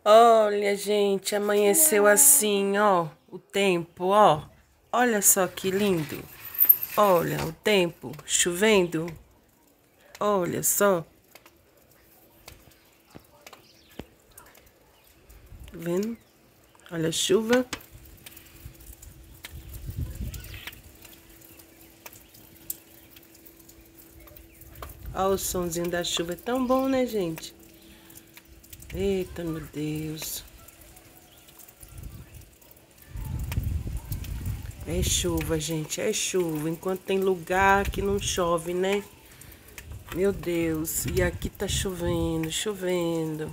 Olha, gente, amanheceu assim, ó, o tempo, ó. Olha só que lindo. Olha o tempo chovendo. Olha só. Tá vendo? Olha a chuva. Olha o sonzinho da chuva. É tão bom, né, gente? Eita, meu Deus. É chuva, gente, é chuva. Enquanto tem lugar que não chove, né? Meu Deus. E aqui tá chovendo, chovendo.